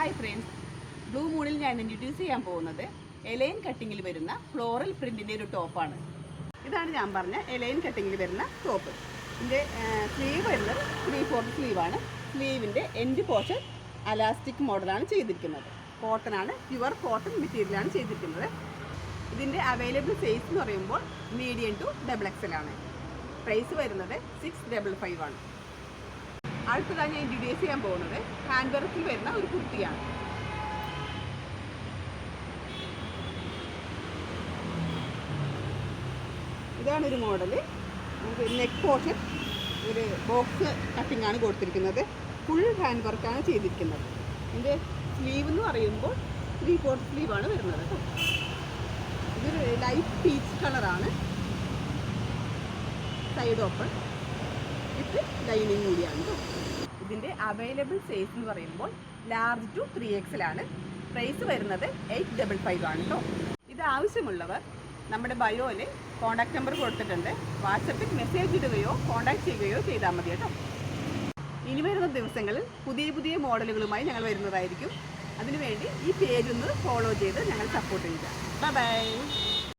Hi friends, blue മൂണിൽ ഞാൻ introduce ചെയ്യാൻ പോകുന്നത് എലൈൻ കട്ടിങ്ങിൽ വരുന്ന ഫ്ലോറൽ പ്രിൻറ്റിൻ്റെ ഒരു ടോപ്പാണ്. ഇതാണ് ഞാൻ പറഞ്ഞ എലൈൻ കട്ടിങ്ങിൽ വരുന്ന ടോപ്പ്. ഇതിൻ്റെ സ്ലീവ് വരുന്നത് 3/4 സ്ലീവാണ്. സ്ലീവിൻ്റെ എൻഡ് പോർഷൻ അലാസ്റ്റിക് മോഡലാണ് ചെയ്തിരിക്കുന്നത്. കോട്ടൺ ആണ്, പ്യുവർ കോട്ടൺ മെറ്റീരിയലാണ് ചെയ്തിരിക്കുന്നത്. ഇതിൻ്റെ അവൈലബിൾ സൈസ് എന്ന് പറയുമ്പോൾ മീഡിയം ടു XXL ആണ്. പ്രൈസ് വരുന്നത് 655 ആണ്. അടുത്തതാണ് ഞാൻ ഇൻട്രൊഡ്യൂസ് ചെയ്യാൻ പോകുന്നത് ഹാൻഡ് വർക്കിൽ വരുന്ന ഒരു കുർത്തിയാണ്. ഇതാണ് ഒരു മോഡല്. നമുക്ക് നെക്ക് പോർഷൻ ഒരു ബോക്സ് കട്ടിംഗ് ആണ് കൊടുത്തിരിക്കുന്നത്. ഫുൾ ഹാൻഡ് വർക്കാണ് ചെയ്തിരിക്കുന്നത്. ഇതിൻ്റെ സ്ലീവ് എന്ന് പറയുമ്പോൾ 3/4 സ്ലീവാണ് വരുന്നത്. ഇതൊരു ലൈറ്റ് പീച്ച് കളറാണ്. സൈഡ് ഓപ്പൺ വിത്ത് ലൈനിങ് കൂടിയാണ്. ഇതിൻ്റെ അവൈലബിൾ സൈസ് എന്ന് പറയുമ്പോൾ ലാർജ് ടു 3XL ആണ്. പ്രൈസ് വരുന്നത് 855 ആണ് കേട്ടോ. ഇത് ആവശ്യമുള്ളവർ നമ്മുടെ ബയോയിൽ കോൺടാക്ട് നമ്പർ കൊടുത്തിട്ടുണ്ട്. വാട്സപ്പിൽ മെസ്സേജ് ഇടുകയോ കോൺടാക്ട് ചെയ്യുകയോ ചെയ്താൽ മതി കേട്ടോ. ഇനി വരുന്ന ദിവസങ്ങളിൽ പുതിയ പുതിയ മോഡലുകളുമായി ഞങ്ങൾ വരുന്നതായിരിക്കും. അതിനുവേണ്ടി ഈ പേജ് ഒന്ന് ഫോളോ ചെയ്ത് ഞങ്ങൾ സപ്പോർട്ട് ചെയ്യുക. ബൈ.